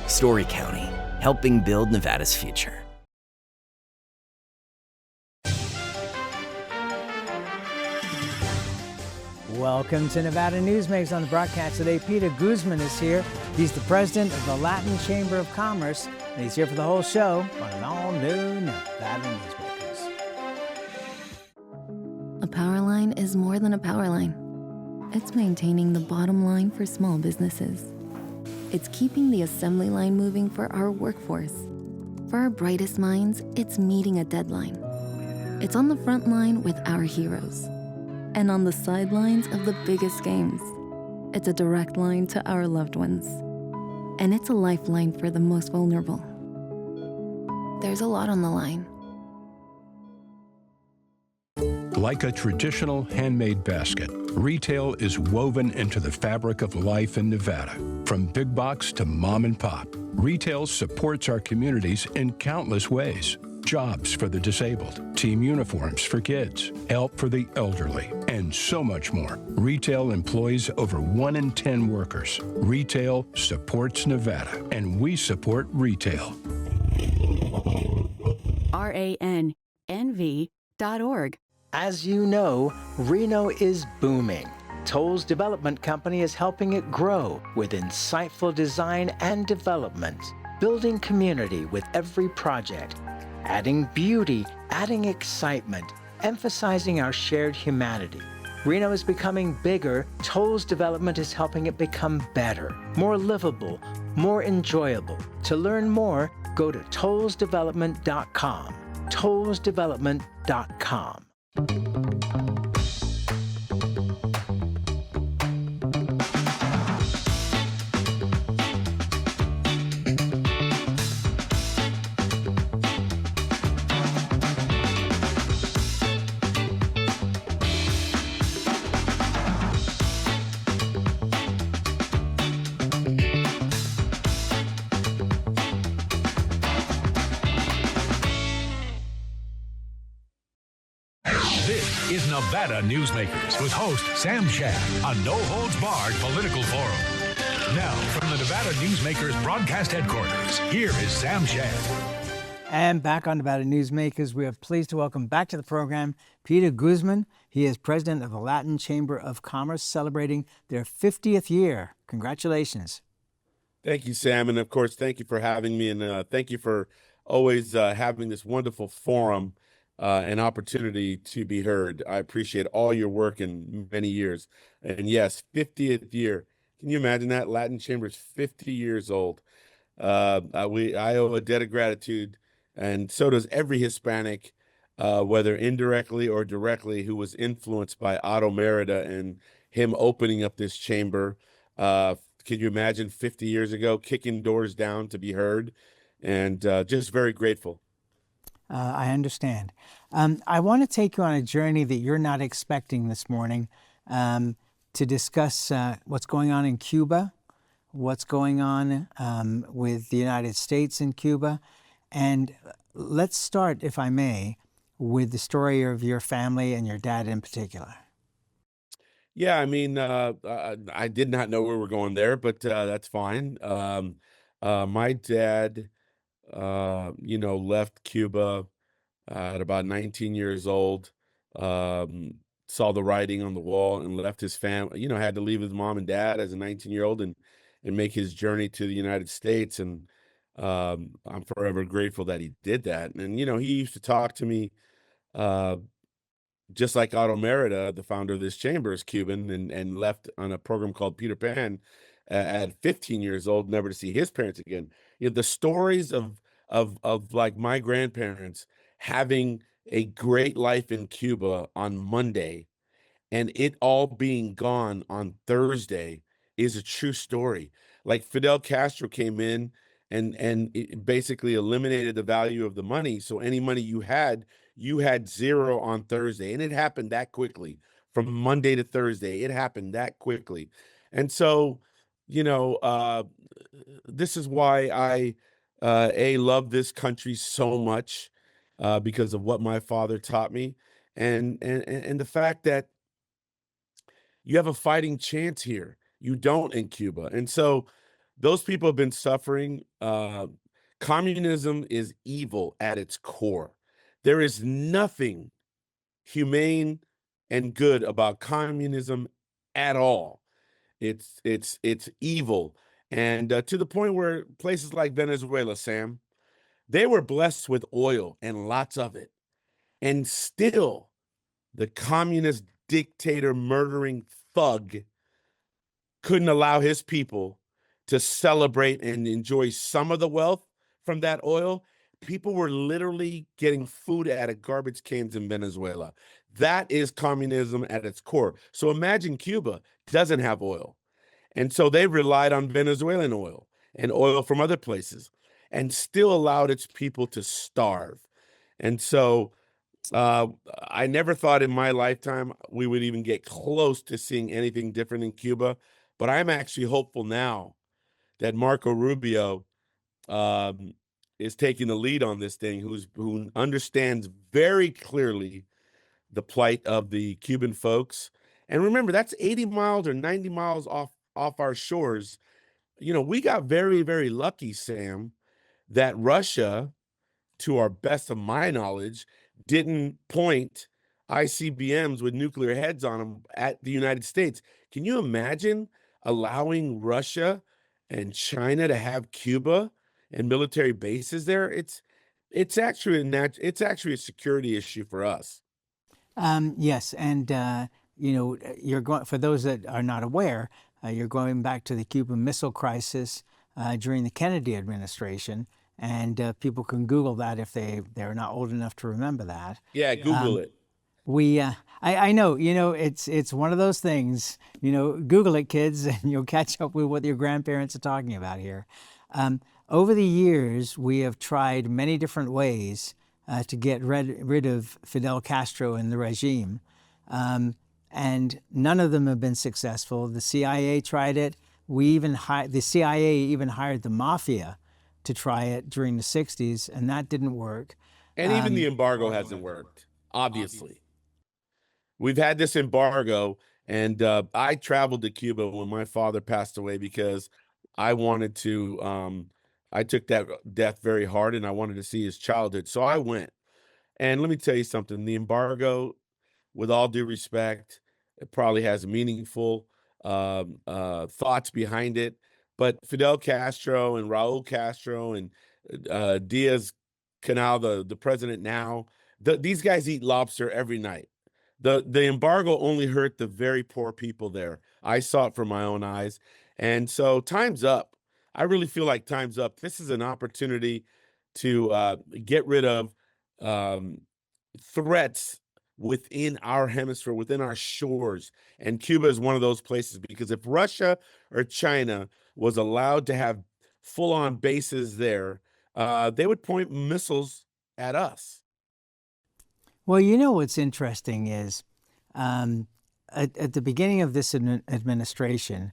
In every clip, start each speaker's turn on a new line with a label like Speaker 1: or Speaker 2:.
Speaker 1: Story County, helping build Nevada's future.
Speaker 2: Welcome to Nevada Newsmakers. On the broadcast today, Peter Guzman is here. He's the president of the Latin Chamber of Commerce, and he's here for the whole show on an all-new Nevada Newsmakers.
Speaker 3: A power line is more than a power line. It's maintaining the bottom line for small businesses. It's keeping the assembly line moving for our workforce. For our brightest minds, it's meeting a deadline. It's on the front line with our heroes. And on the sidelines of the biggest games. It's a direct line to our loved ones. And it's a lifeline for the most vulnerable. There's a lot on the line.
Speaker 4: Like a traditional handmade basket, retail is woven into the fabric of life in Nevada. From big box to mom and pop, retail supports our communities in countless ways. Jobs for the disabled, team uniforms for kids, help for the elderly, and so much more. Retail employs over 1 in 10 workers. Retail supports Nevada, and we support retail.
Speaker 5: RANNV.org.
Speaker 2: As you know, Reno is booming. Toll's development company is helping it grow with insightful design and development, building community with every project, adding beauty, adding excitement, emphasizing our shared humanity. Reno is becoming bigger. Toll's development is helping it become better, more livable, more enjoyable. To learn more, go to tollsdevelopment.com. tollsdevelopment.com.
Speaker 6: This is Nevada Newsmakers with host Sam Shad, a no-holds-barred political forum. Now, from the Nevada Newsmakers broadcast headquarters, here is Sam Shad.
Speaker 2: And back on Nevada Newsmakers, we are pleased to welcome back to the program Peter Guzman. He is president of the Latin Chamber of Commerce, celebrating their 50th year. Congratulations.
Speaker 7: Thank you, Sam. And of course, thank you for having me. And thank you for always having this wonderful forum. An opportunity to be heard. I appreciate all your work in many years. And yes, 50th year. Can you imagine that? Latin Chamber's 50 years old. I owe a debt of gratitude, and so does every Hispanic, whether indirectly or directly, who was influenced by Otto Merida and him opening up this chamber. Can you imagine 50 years ago, kicking doors down to be heard? And just very grateful.
Speaker 2: I understand. I want to take you on a journey that you're not expecting this morning, to discuss what's going on in Cuba, what's going on with the United States in Cuba. And let's start, if I may, with the story of your family and your dad in particular.
Speaker 7: Yeah, I mean, I did not know we were going there, but that's fine. My dad left Cuba at about 19 years old, saw the writing on the wall and left his family, had to leave his mom and dad as a 19-year-old and make his journey to the United States. And I'm forever grateful that he did that. And, he used to talk to me just like Otto Merida, the founder of this chamber, is Cuban and left on a program called Peter Pan at 15 years old, never to see his parents again. The stories of like my grandparents having a great life in Cuba on Monday and it all being gone on Thursday is a true story. Like Fidel Castro came in and it basically eliminated the value of the money. So any money you had zero on Thursday. And it happened that quickly. From Monday to Thursday, it happened that quickly. And so, this is why I love this country so much, because of what my father taught me, and the fact that you have a fighting chance here. You don't in Cuba. And so, those people have been suffering. Communism is evil at its core. There is nothing humane and good about communism at all. It's evil, and to the point where places like Venezuela, Sam, they were blessed with oil and lots of it, and still the communist dictator murdering thug couldn't allow his people to celebrate and enjoy some of the wealth from that oil. People were literally getting food out of garbage cans in Venezuela. That is communism at its core. So imagine Cuba doesn't have oil. And so they relied on Venezuelan oil and oil from other places and still allowed its people to starve. And so uh, I never thought in my lifetime we would even get close to seeing anything different in Cuba. But I'm actually hopeful now that Marco Rubio um, is taking the lead on this thing, who understands very clearly the plight of the Cuban folks. And remember, that's 80 miles or 90 miles off our shores. You know, we got very, very lucky, Sam, that Russia, to our best of my knowledge, didn't point ICBMs with nuclear heads on them at the United States. Can you imagine allowing Russia and China to have Cuba and military bases there? It's actually a security issue for us.
Speaker 5: Yes, and you're going. For those that are not aware, you're going back to the Cuban Missile Crisis during the Kennedy administration, and people can Google that if they're not old enough to remember that.
Speaker 7: Yeah, Google it.
Speaker 5: I know, it's one of those things. Google it, kids, and you'll catch up with what your grandparents are talking about here. Over the years, we have tried many different ways to get rid of Fidel Castro and the regime. And none of them have been successful. The CIA tried it. The CIA even hired the mafia to try it during the 60s, and that didn't work.
Speaker 7: And even the embargo hasn't worked, obviously. We've had this embargo, and I traveled to Cuba when my father passed away because I wanted to, I took that death very hard, and I wanted to see his childhood. So I went. And let me tell you something, the embargo, with all due respect, it probably has meaningful thoughts behind it. But Fidel Castro and Raul Castro and Diaz Canal, the president now, these guys eat lobster every night. The embargo only hurt the very poor people there. I saw it from my own eyes. And so time's up. I really feel like time's up. This is an opportunity to get rid of threats within our hemisphere, within our shores. And Cuba is one of those places, because if Russia or China was allowed to have full-on bases there, they would point missiles at us.
Speaker 5: Well, what's interesting is at the beginning of this administration,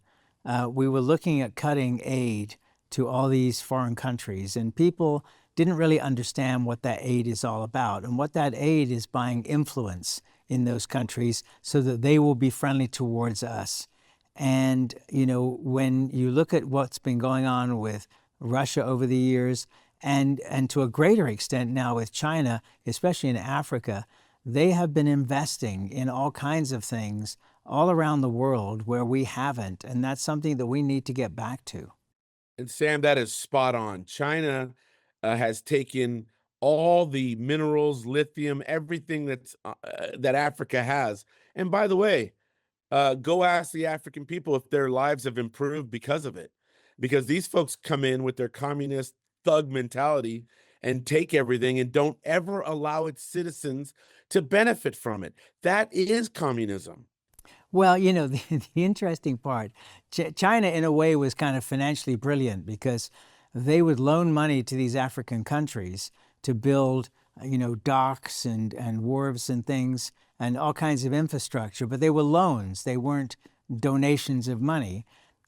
Speaker 5: we were looking at cutting aid to all these foreign countries, and people didn't really understand what that aid is all about. And what that aid is buying influence in those countries so that they will be friendly towards us. And, when you look at what's been going on with Russia over the years, and to a greater extent now with China, especially in Africa, they have been investing in all kinds of things all around the world where we haven't. And that's something that we need to get back to.
Speaker 7: And Sam, that is spot on. China has taken all the minerals, lithium, everything that Africa has. And by the way, go ask the African people if their lives have improved because of it. Because these folks come in with their communist thug mentality and take everything and don't ever allow its citizens to benefit from it. That is communism.
Speaker 5: Well, the interesting part, China in a way was kind of financially brilliant because they would loan money to these African countries to build, docks and wharves and things and all kinds of infrastructure. But they were loans. They weren't donations of money.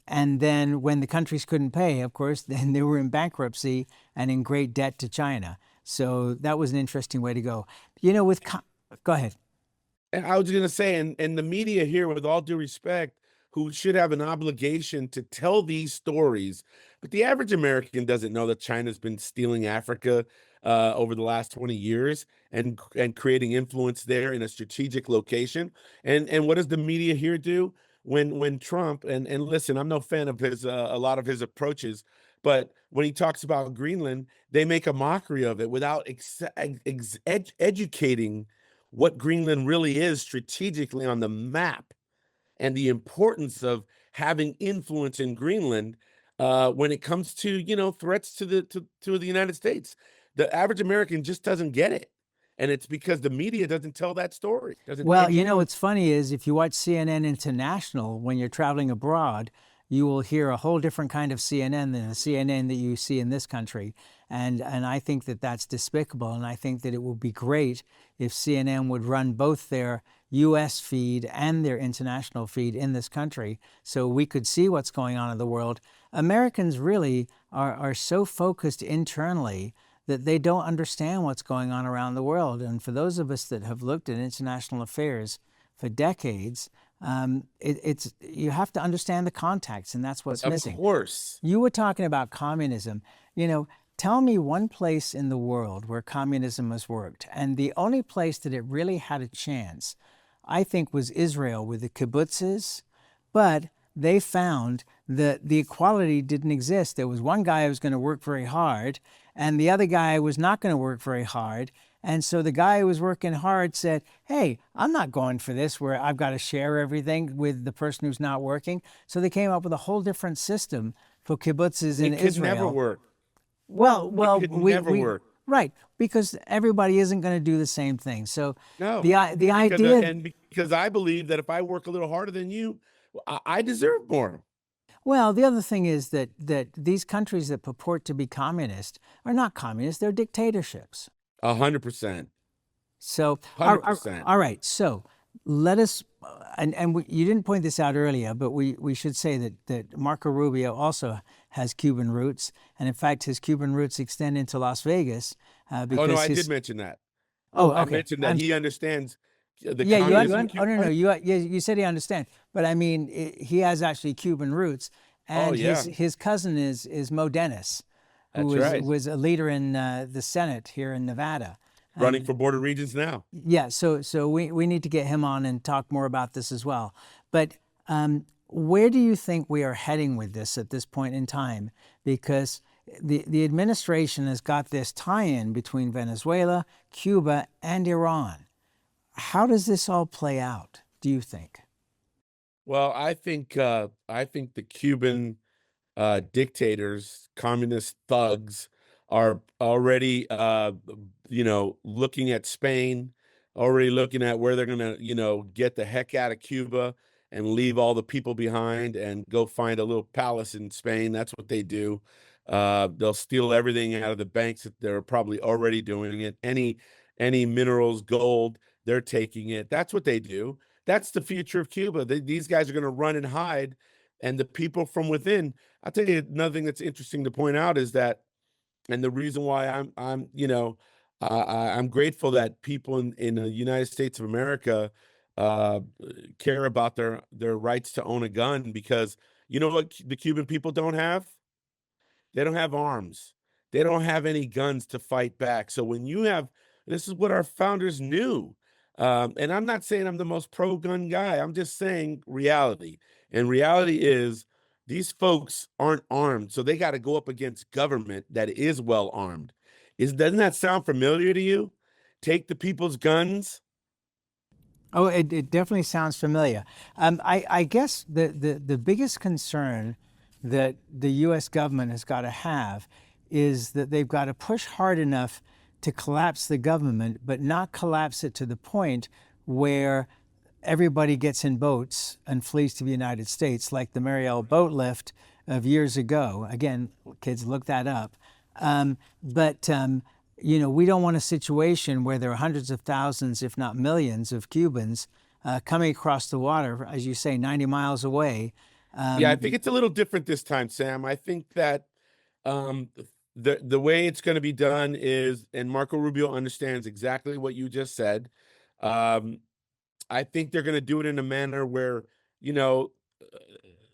Speaker 5: And then when the countries couldn't pay, of course, then they were in bankruptcy and in great debt to China. So that was an interesting way to go. Go ahead.
Speaker 7: And I was going to say, and the media here, with all due respect, who should have an obligation to tell these stories. But the average American doesn't know that China's been stealing Africa over the last 20 years and creating influence there in a strategic location. And what does the media here do? When Trump and listen, I'm no fan of his a lot of his approaches, but when he talks about Greenland, they make a mockery of it without educating what Greenland really is strategically on the map and the importance of having influence in Greenland when it comes to threats to the United States. The average American just doesn't get it, and it's because the media doesn't tell that story.
Speaker 5: Well, what's funny is if you watch CNN International when you're traveling abroad, you will hear a whole different kind of CNN than the CNN that you see in this country. And I think that that's despicable. And I think that it would be great if CNN would run both their U.S. feed and their international feed in this country so we could see what's going on in the world. Americans really are so focused internally that they don't understand what's going on around the world. And for those of us that have looked at international affairs for decades, it's you have to understand the context, and that's what's missing.
Speaker 7: Of course.
Speaker 5: You were talking about communism. Tell me one place in the world where communism has worked. And the only place that it really had a chance, I think, was Israel with the kibbutzes. But they found that the equality didn't exist. There was one guy who was going to work very hard, and the other guy was not going to work very hard. And so the guy who was working hard said, hey, I'm not going for this where I've got to share everything with the person who's not working. So they came up with a whole different system for kibbutzes in Israel.
Speaker 7: It could never work.
Speaker 5: Well,
Speaker 7: it could never work.
Speaker 5: Right, because everybody isn't going to do the same thing. So
Speaker 7: No,
Speaker 5: the idea,
Speaker 7: and because I believe that if I work a little harder than you, I deserve more.
Speaker 5: well, the other thing is that these countries that purport to be communist are not communist; they're dictatorships.
Speaker 7: 100%.
Speaker 5: So,
Speaker 7: 100%.
Speaker 5: all right. So let us, you didn't point this out earlier, but we should say that Marco Rubio also has Cuban roots, and in fact, his Cuban roots extend into Las Vegas. Because
Speaker 7: Oh no, I did mention that.
Speaker 5: Oh, okay.
Speaker 7: I mentioned that he understands the
Speaker 5: Yeah,
Speaker 7: communism.
Speaker 5: no. You said he understands, but I mean, he has actually Cuban roots, and his cousin is Mo Dennis, who was a leader in the Senate here in Nevada,
Speaker 7: running for border regions now.
Speaker 5: Yeah, so we need to get him on and talk more about this as well. But where do you think we are heading with this at this point in time? Because the administration has got this tie-in between Venezuela, Cuba, and Iran. How does this all play out, do you think?
Speaker 7: Well, I think the Cuban dictators, communist thugs, are already looking at Spain, already looking at where they're gonna get the heck out of Cuba and leave all the people behind and go find a little palace in Spain. That's what they do. They'll steal everything out of the banks. They're probably already doing it. Any minerals, gold, they're taking it. That's what they do. That's the future of Cuba. These guys are going to run and hide, and the people from within. I'll tell you another thing that's interesting to point out is that, and the reason why I'm grateful that people in the United States of America care about their rights to own a gun, because you know what the Cuban people don't have? They don't have arms. They don't have any guns to fight back. So when you have, this is what our founders knew. And I'm not saying I'm the most pro-gun guy. I'm just saying reality. And reality is these folks aren't armed. So they got to go up against government that is well armed. Doesn't that sound familiar to you? Take the people's guns.
Speaker 5: Oh, it definitely sounds familiar. I guess the biggest concern that the U.S. government has got to have is that they've got to push hard enough to collapse the government, but not collapse it to the point where everybody gets in boats and flees to the United States, like the Mariel boat lift of years ago. Again, kids, look that up. We don't want a situation where there are hundreds of thousands, if not millions, of Cubans coming across the water, as you say, 90 miles away.
Speaker 7: Yeah, I think it's a little different this time, Sam. I think that the way it's going to be done is, and Marco Rubio understands exactly what you just said. I think they're going to do it in a manner where,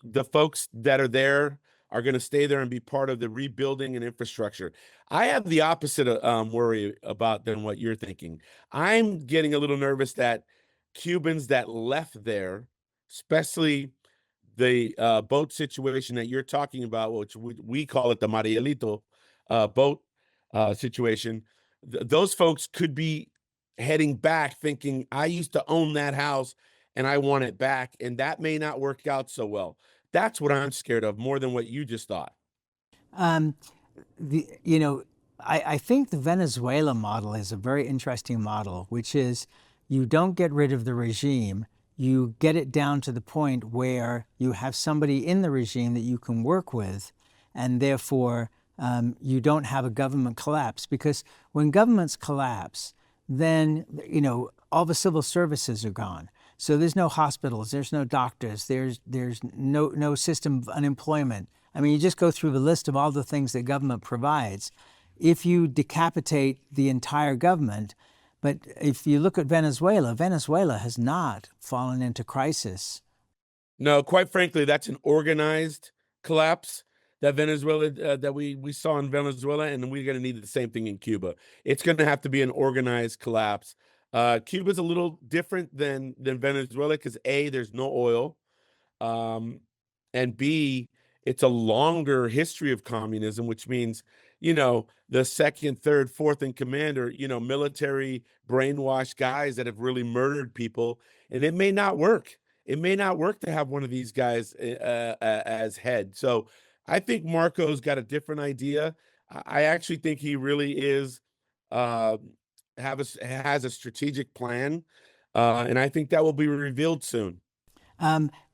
Speaker 7: the folks that are there are going to stay there and be part of the rebuilding and infrastructure. I have the opposite worry about than what you're thinking. I'm getting a little nervous that Cubans that left there, especially the boat situation that you're talking about, which we call it the Marielito boat situation, those folks could be heading back thinking, I used to own that house and I want it back. And that may not work out so well. That's what I'm scared of more than what you just thought.
Speaker 5: Um, I think the Venezuela model is a very interesting model, which is you don't get rid of the regime. You get it down to the point where you have somebody in the regime that you can work with, and therefore you don't have a government collapse. Because when governments collapse, then all the civil services are gone. So there's no hospitals, there's no doctors, there's no system of unemployment. I mean, you just go through the list of all the things that government provides. If you decapitate the entire government, but if you look at Venezuela, Venezuela has not fallen into crisis.
Speaker 7: No, quite frankly, that's an organized collapse that Venezuela that we saw in Venezuela, and we're going to need the same thing in Cuba. It's going to have to be an organized collapse. Cuba's a little different than Venezuela because A, there's no oil, and B, it's a longer history of communism, which means, the second, third, fourth in command are, military brainwashed guys that have really murdered people. And it may not work. It may not work to have one of these guys as head. So I think Marco's got a different idea. I actually think he really is has a strategic plan. And I think that will be revealed soon.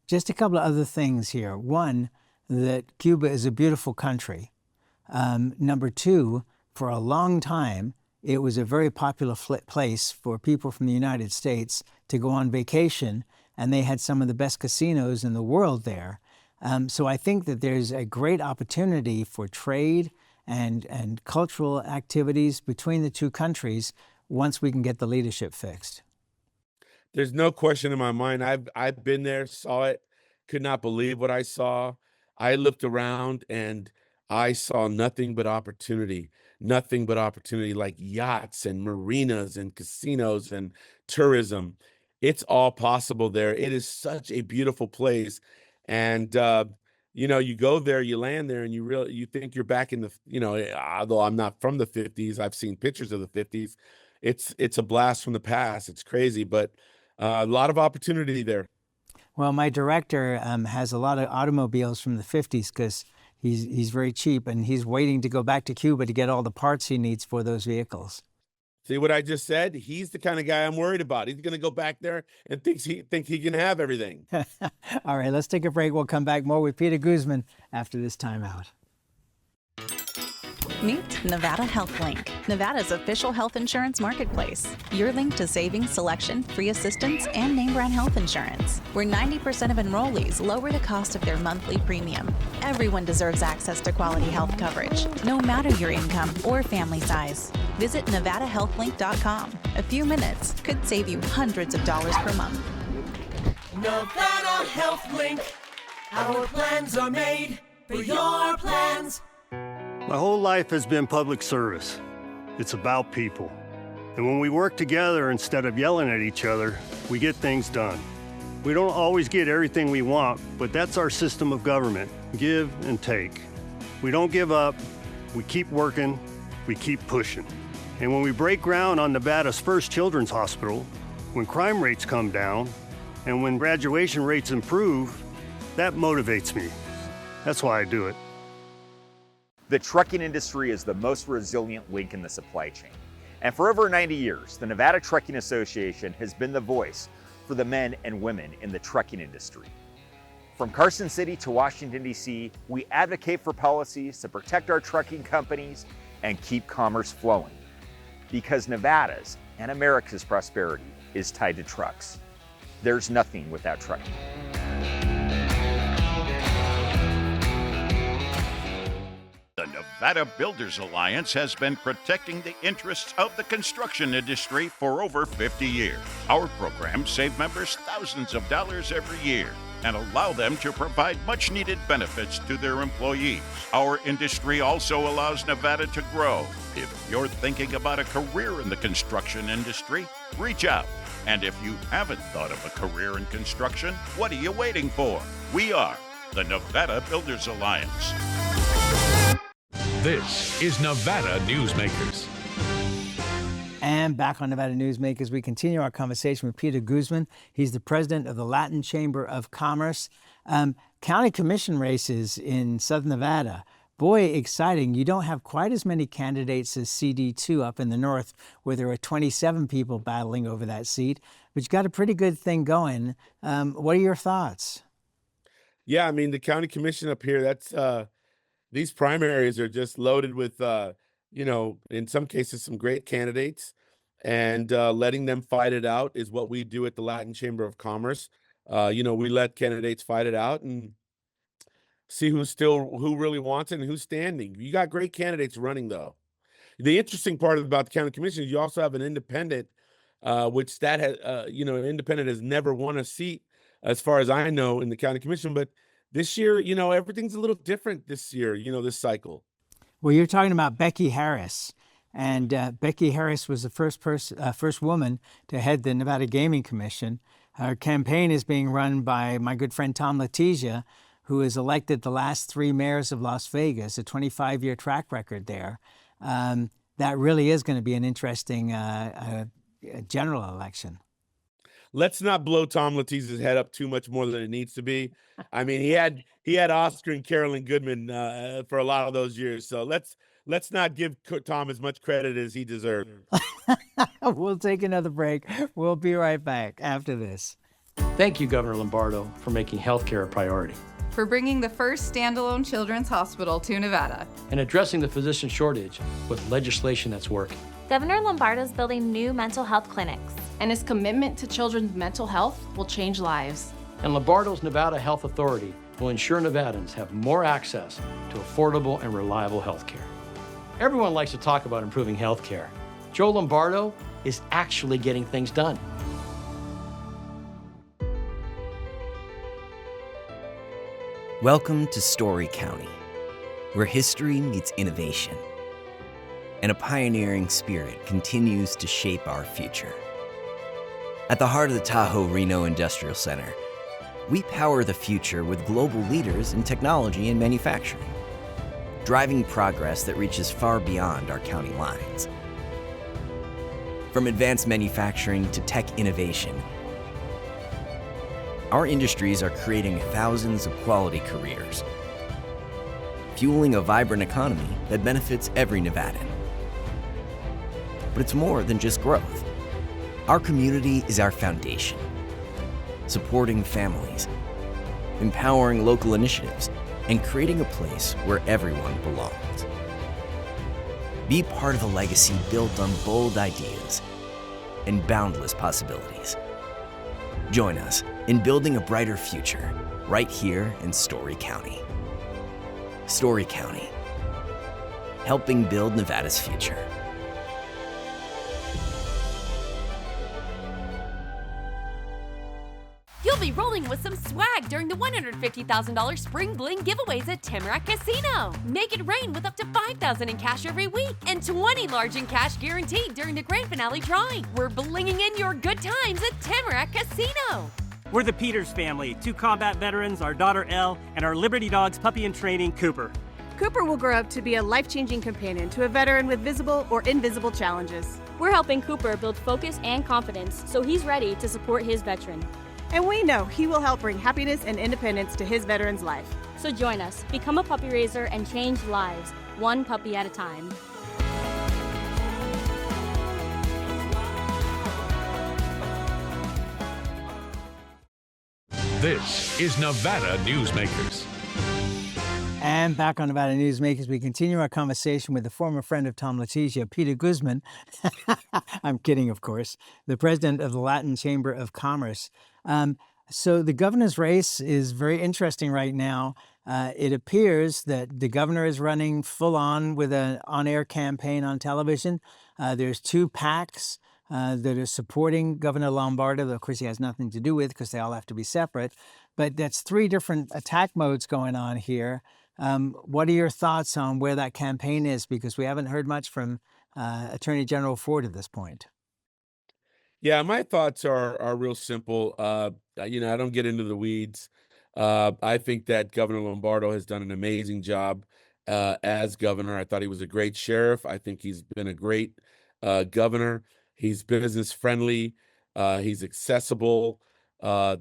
Speaker 5: Just a couple of other things here. One, that Cuba is a beautiful country. Number two, for a long time, it was a very popular place for people from the United States to go on vacation, and they had some of the best casinos in the world there. So I think that there's a great opportunity for trade and cultural activities between the two countries once we can get the leadership fixed.
Speaker 7: There's no question in my mind. I've been there, saw it, could not believe what I saw. I looked around and I saw nothing but opportunity, like yachts and marinas and casinos and tourism. It's all possible there. It is such a beautiful place. And, you go there, you land there, and you think you're back in the, although I'm not from the 50s, I've seen pictures of the 50s. It's a blast from the past. It's crazy, but a lot of opportunity there.
Speaker 5: Well, my director has a lot of automobiles from the 50s because he's very cheap, and he's waiting to go back to Cuba to get all the parts he needs for those vehicles.
Speaker 7: See what I just said? He's the kind of guy I'm worried about. He's going to go back there and think he can have everything.
Speaker 5: All right, let's take a break. We'll come back more with Peter Guzman after this timeout.
Speaker 8: Meet Nevada Health Link, Nevada's official health insurance marketplace. Your link to savings, selection, free assistance, and name brand health insurance, where 90% of enrollees lower the cost of their monthly premium. Everyone deserves access to quality health coverage, no matter your income or family size. Visit NevadaHealthLink.com. A few minutes could save you hundreds of dollars per month.
Speaker 9: Nevada Health Link. Our plans are made for your plans.
Speaker 10: My whole life has been public service. It's about people. And when we work together instead of yelling at each other, we get things done. We don't always get everything we want, but that's our system of government. Give and take. We don't give up. We keep working. We keep pushing. And when we break ground on Nevada's first children's hospital, when crime rates come down, and when graduation rates improve, that motivates me. That's why I do it.
Speaker 11: The trucking industry is the most resilient link in the supply chain. And for over 90 years, the Nevada Trucking Association has been the voice for the men and women in the trucking industry. From Carson City to Washington, D.C., we advocate for policies to protect our trucking companies and keep commerce flowing. Because Nevada's and America's prosperity is tied to trucks. There's nothing without trucking.
Speaker 12: The Nevada Builders Alliance has been protecting the interests of the construction industry for over 50 years. Our programs save members thousands of dollars every year. and allow them to provide much needed benefits to their employees. Our industry also allows Nevada to grow. If you're thinking about a career in the construction industry, reach out. And if you haven't thought of a career in construction, what are you waiting for? We are the Nevada Builders Alliance.
Speaker 6: This is Nevada Newsmakers.
Speaker 5: And back on Nevada Newsmakers, we continue our conversation with Peter Guzman. He's the president of the Latin Chamber of Commerce. County commission races in Southern Nevada. Boy, exciting. You don't have quite as many candidates as CD2 up in the north, where there are 27 people battling over that seat. But you got a pretty good thing going. What are your thoughts?
Speaker 7: Yeah, I mean, the county commission up here, that's these primaries are just loaded with, in some cases, some great candidates, and letting them fight it out is what we do at the Latin Chamber of Commerce. We let candidates fight it out and see who really wants it and who's standing. You got great candidates running, though. The interesting part about the county commission is you also have an independent, which that has, an independent has never won a seat, as far as I know, in the county commission. But this year, everything's a little different this year, this cycle.
Speaker 5: Well, you're talking about Becky Harris. And Becky Harris was the first woman to head the Nevada Gaming Commission. Her campaign is being run by my good friend Tom Letizia, who has elected the last 3 mayors of Las Vegas, a 25-year track record there. That really is going to be an interesting general election.
Speaker 7: Let's not blow Tom Letizia's head up too much more than it needs to be. I mean, he had Oscar and Carolyn Goodman for a lot of those years. So let's not give Tom as much credit as he deserves.
Speaker 5: We'll take another break. We'll be right back after this.
Speaker 13: Thank you, Governor Lombardo, for making healthcare a priority,
Speaker 14: for bringing the first standalone children's hospital to Nevada,
Speaker 13: and addressing the physician shortage with legislation that's working.
Speaker 15: Governor Lombardo's building new mental health clinics,
Speaker 16: and his commitment to children's mental health will change lives.
Speaker 13: And Lombardo's Nevada Health Authority will ensure Nevadans have more access to affordable and reliable health care. Everyone likes to talk about improving health care. Joe Lombardo is actually getting things done.
Speaker 1: Welcome to Story County, where history meets innovation, and a pioneering spirit continues to shape our future. At the heart of the Tahoe Reno Industrial Center, we power the future with global leaders in technology and manufacturing, driving progress that reaches far beyond our county lines. From advanced manufacturing to tech innovation, our industries are creating thousands of quality careers, fueling a vibrant economy that benefits every Nevadan. But it's more than just growth. Our community is our foundation, supporting families, empowering local initiatives, and creating a place where everyone belongs. Be part of a legacy built on bold ideas and boundless possibilities. Join us in building a brighter future right here in Story County. Story County, helping build Nevada's future.
Speaker 17: You'll be rolling with some swag during the $150,000 Spring Bling giveaways at Tamarack Casino. Make it rain with up to $5,000 in cash every week and 20 large in cash guaranteed during the grand finale drawing. We're blinging in your good times at Tamarack Casino.
Speaker 18: We're the Peters family, 2 combat veterans, our daughter Elle, and our Liberty Dogs puppy in training, Cooper.
Speaker 19: Cooper will grow up to be a life-changing companion to a veteran with visible or invisible challenges.
Speaker 20: We're helping Cooper build focus and confidence so he's ready to support his veteran.
Speaker 19: And we know he will help bring happiness and independence to his veteran's life.
Speaker 20: So join us, become a puppy raiser, and change lives, one puppy at a time.
Speaker 6: This is Nevada Newsmakers.
Speaker 5: And back on Nevada Newsmakers, we continue our conversation with the former friend of Tom Letizia, Peter Guzman. I'm kidding, of course, the president of the Latin Chamber of Commerce. So the governor's race is very interesting right now. It appears that the governor is running full on with an on-air campaign on television. There's 2 PACs that are supporting Governor Lombardo, that of course he has nothing to do with because they all have to be separate. but that's 3 different attack modes going on here. What are your thoughts on where that campaign is? Because we haven't heard much from Attorney General Ford at this point.
Speaker 7: Yeah, my thoughts are real simple. I don't get into the weeds. I think that Governor Lombardo has done an amazing job as governor. I thought he was a great sheriff. I think he's been a great governor. He's business friendly. He's accessible.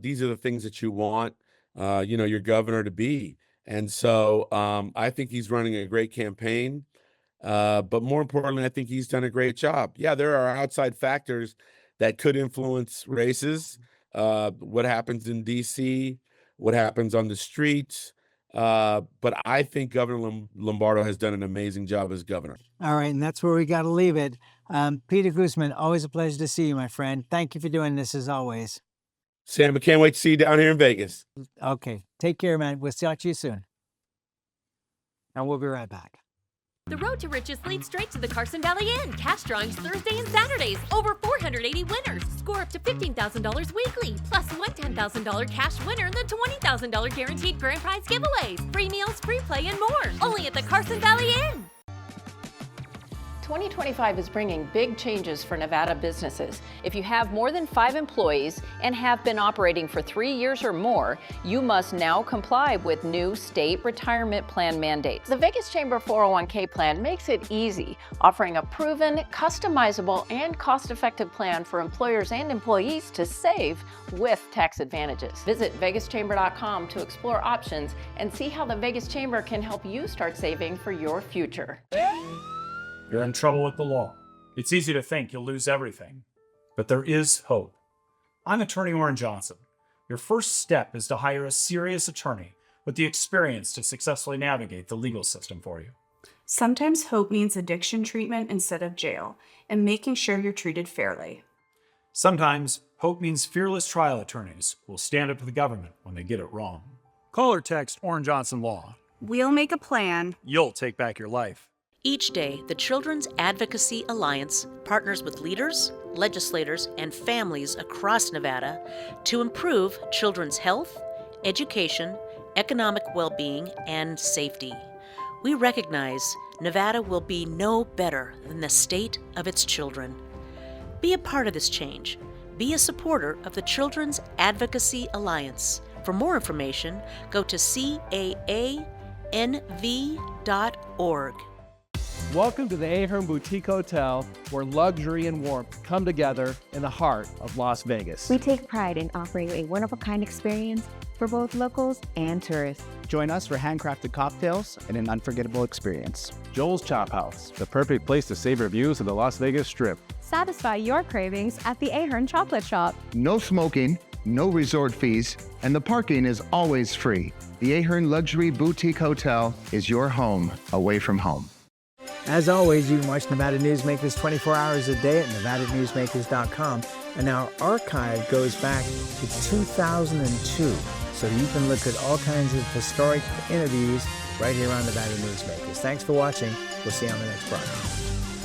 Speaker 7: These are the things that you want, your governor to be. And so I think he's running a great campaign. But more importantly, I think he's done a great job. Yeah, there are outside factors that could influence races, what happens in D.C., what happens on the streets. But I think Governor Lombardo has done an amazing job as governor.
Speaker 5: All right, and that's where we got to leave it. Peter Guzman, always a pleasure to see you, my friend. Thank you for doing this as always.
Speaker 7: Sam, I can't wait to see you down here in Vegas.
Speaker 5: Okay, take care, man. We'll talk to you soon. And we'll be right back.
Speaker 17: The road to riches leads straight to the Carson Valley Inn. Cash drawings Thursday and Saturdays. Over 480 winners. Score up to $15,000 weekly. Plus one $10,000 cash winner and the $20,000 guaranteed grand prize giveaways. Free meals, free play, and more. Only at the Carson Valley Inn.
Speaker 21: 2025 is bringing big changes for Nevada businesses. If you have more than 5 employees and have been operating for 3 years or more, you must now comply with new state retirement plan mandates. The Vegas Chamber 401k plan makes it easy, offering a proven, customizable, and cost-effective plan for employers and employees to save with tax advantages. Visit vegaschamber.com to explore options and see how the Vegas Chamber can help you start saving for your future.
Speaker 22: You're in trouble with the law. It's easy to think you'll lose everything, but there is hope. I'm Attorney Orrin Johnson. Your first step is to hire a serious attorney with the experience to successfully navigate the legal system for you.
Speaker 23: Sometimes hope means addiction treatment instead of jail, and making sure you're treated fairly.
Speaker 22: Sometimes hope means fearless trial attorneys who will stand up to the government when they get it wrong. Call or text Orrin Johnson Law.
Speaker 23: We'll make a plan.
Speaker 22: You'll take back your life.
Speaker 24: Each day, the Children's Advocacy Alliance partners with leaders, legislators, and families across Nevada to improve children's health, education, economic well-being, and safety. We recognize Nevada will be no better than the state of its children. Be a part of this change. Be a supporter of the Children's Advocacy Alliance. For more information, go to caanv.org.
Speaker 25: Welcome to the Ahern Boutique Hotel, where luxury and warmth come together in the heart of Las Vegas.
Speaker 26: We take pride in offering a one-of-a-kind experience for both locals and tourists.
Speaker 27: Join us for handcrafted cocktails and an unforgettable experience.
Speaker 25: Joel's Chop House, the perfect place to savor views of the Las Vegas Strip.
Speaker 28: Satisfy your cravings at the Ahern Chocolate Shop.
Speaker 29: No smoking, no resort fees, and the parking is always free. The Ahern Luxury Boutique Hotel is your home away from home.
Speaker 5: As always, you can watch Nevada Newsmakers 24 hours a day at nevadanewsmakers.com, and our archive goes back to 2002, so you can look at all kinds of historic interviews right here on Nevada Newsmakers. Thanks for watching. We'll see you on the next broadcast.